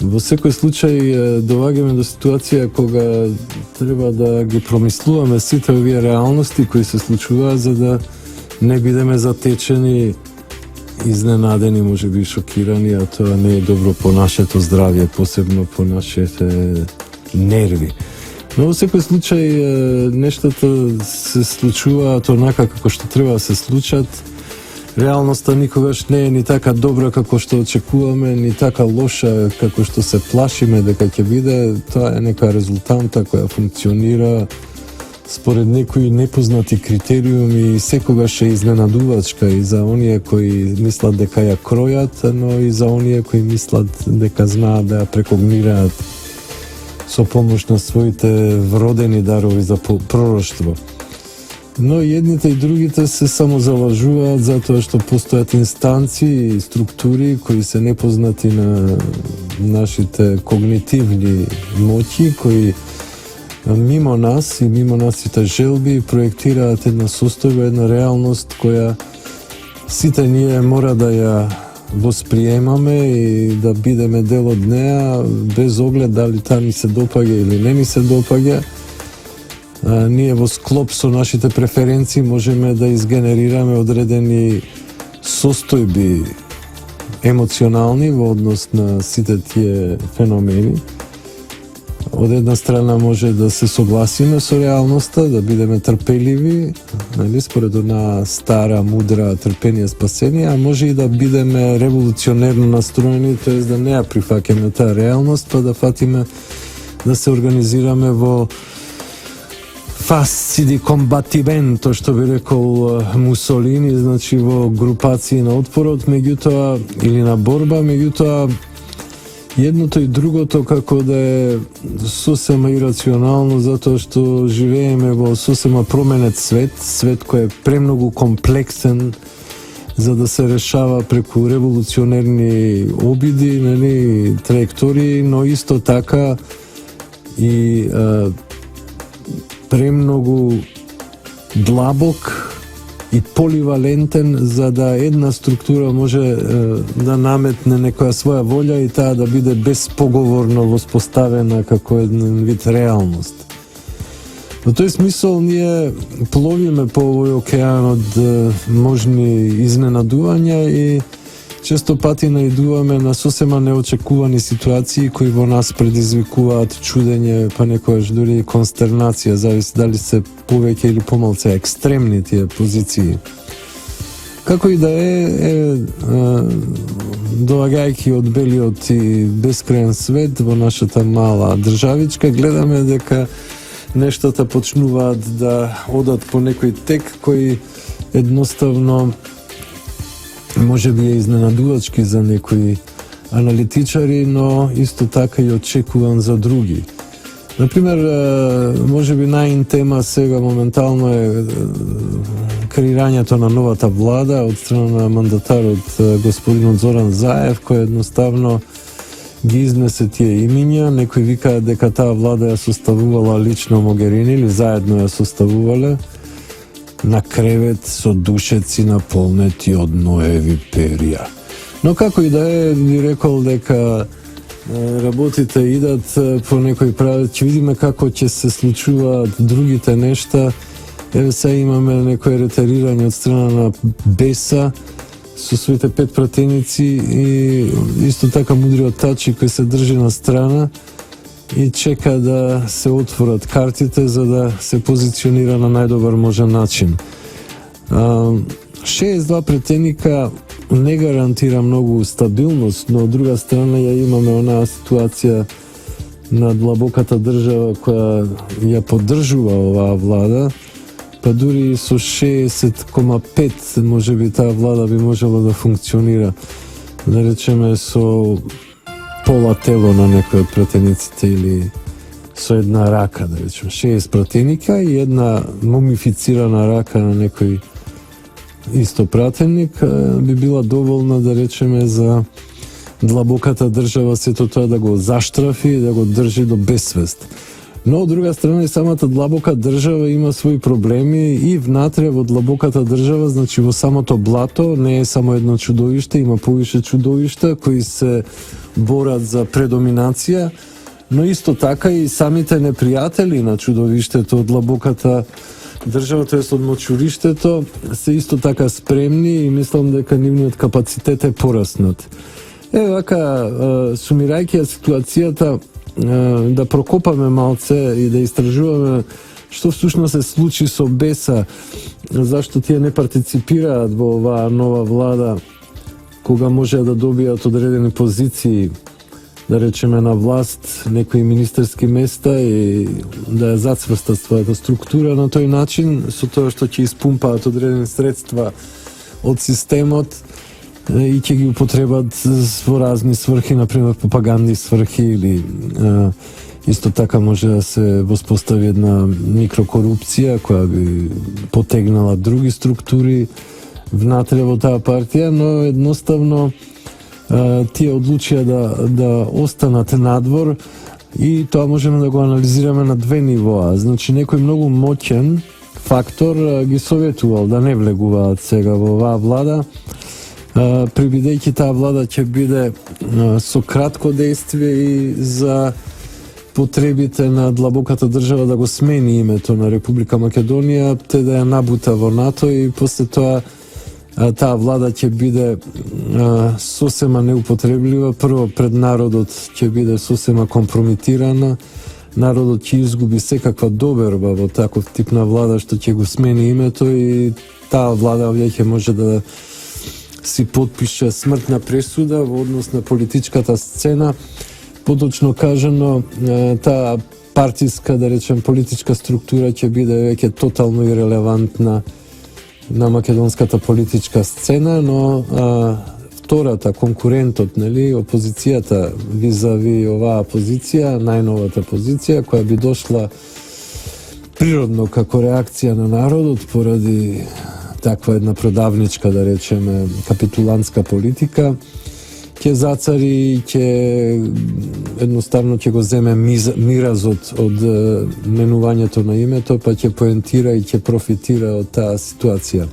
Во секој случај доаѓаме до ситуација кога треба да ги промислуваме сите овие реалности кои се случуваат за да не бидеме затечени, изненадени, можеби шокирани, а тоа не е добро по нашето здравје, посебно по нашите нерви. Но во секој случај нештата се случуваат онака како што треба да се случат. Реалноста никогаш не е ни така добра како што очекуваме, ни така лоша како што се плашиме дека ќе биде. Тоа е нека резултанта која функционира според некои непознати критериуми и секогаш е изненадувачка и за оние кои мислат дека ја кројат, но и за оние кои мислат дека знаат да ја прекогнираат со помош на своите вродени дарови за пророштво. Но и едните и другите се само залажуваат затоа што постојат инстанции и структури кои се непознати на нашите когнитивни моќи, кои мимо нас и мимо нашите желби проектираат една состојба, една реалност која сите ние мора да ја восприемаме и да бидеме дел од неа без оглед дали таа ни се допаѓа или не ни се допаѓа. Ние во склоп со нашите преференции можеме да изгенерираме одредени состојби емоционални во однос на сите тие феномени. Од една страна може да се согласиме со реалноста, да бидеме трпеливи, нали, според една стара, мудра трпение спасение, а може и да бидеме револуционерно настроени, т.е. да не ја прифаќаме таа реалност, па да фатиме да се организираме во фасци ди комбатименто, што би рекол Мусолини, значи во групации на отпорот, меѓутоа, или на борба, меѓутоа, едното и другото како да е сосема ирационално, затоа што живееме во сосема променет свет, свет кој е премногу комплексен за да се решава преку револуционерни обиди, нели, траектории, но исто така и премногу длабок и поливалентен за да една структура може да наметне некоја своја волја и таа да биде безпоговорно воспоставена како еден вид реалност. Во тој смисол ние пловиме по овој океан од можни изненадувања и често пати наидуваме на сосема неочекувани ситуации кои во нас предизвикуваат чудење, па некојаш дури и констернација, зависи дали се повеќе или помалку екстремни тие позиции. Како и да е, доаѓајќи од белиот и бескрајен свет во нашата мала државичка, гледаме дека нештата почнуваат да одат по некој тек кој едноставно може би е изненадувачки за некои аналитичари, но исто така и очекуван за други. Например, може би најин тема сега моментално е креирањето на новата влада од страна на мандатарот господинот Зоран Заев, кој едноставно ги изнесе тие имиња. Некои викаат дека таа влада ја составувала лично Могерини или заедно ја составувале на кревет со душеци наполнети од ноеви перија. Но како и да е, би рекол дека работите идат по некој правец, ќе видиме како ќе се случуваат другите нешта. Еве сега имаме некој ретерирање од страна на Беса со своите 5 пратеници и исто така мудриот Тачи кој се држи на страна и чека да се отворат картите за да се позиционира на најдобар можен начин. 62 претеника не гарантира многу стабилност, но од друга страна ја имаме онаа ситуација на длабоката држава која ја поддржува оваа влада, па дури со 60,5 можеби таа влада би можела да функционира, да речеме со пола тело на некој од пратениците или со една рака, да речеме 60 пратеника и една мумифицирана рака на некој исто пратеник би била доволна, да речеме, за длабоката држава сето тоа да го заштрафи и да го држи до безсвест. Но од друга страна и самата длабока држава има своји проблеми и внатре во длабоката држава, значи во самото блато не е само едно чудовиште, има повише чудовишта кои се борат за предоминација, но исто така и самите непријатели на чудовиштето од длабоката држава, тоест од мочуриштето, се исто така спремни и мислам дека нивниот капацитет е пораснат. Вака, сумирајќи ја ситуацијата, да прокопаме малце и да истражуваме што всушност се случи со БЕСА, зашто тие не партиципираат во оваа нова влада, кога може да добијат одредени позиции, да речеме на власт, некои министерски места и да ја зацврстат својата структура на тој начин, со тоа што ќе испумпаат одредени средства од системот и ќе ги употребат во разни сврхи, например пропагандни сврхи или исто така може да се воспостави една микрокорупција која би потегнала други структури внатре во таа партија, но едноставно тие одлучија да останат надвор и тоа можеме да го анализираме на две нивоа. Значи некој многу моќен фактор ги советувал да не влегуваат сега во оваа влада, прибидејќи таа влада ќе биде со кратко дејствие и за потребите на длабоката држава да го смени името на Република Македонија, те да ја набута во НАТО и после тоа таа влада ќе биде сосема неупотреблива. Прво пред народот ќе биде сосема компрометирана, народот ќе изгуби секаква доверба во таков тип на влада што ќе го смени името и таа влада веќе може да си потпише смртна пресуда во однос на политичката сцена. Поточно кажано, таа партиска, да речем, политичка структура ќе биде веќе тотално ирелевантна на македонската политичка сцена, но втората, конкурентот, нели, опозицијата визави оваа позиција, најновата позиција, која би дошла природно како реакција на народот поради таква една продавничка, да речеме, капитулантска политика, ќе зацари, ќе едноставно ќе го земе миразот од менувањето на името, па ќе поентира и ќе профитира од таа ситуација.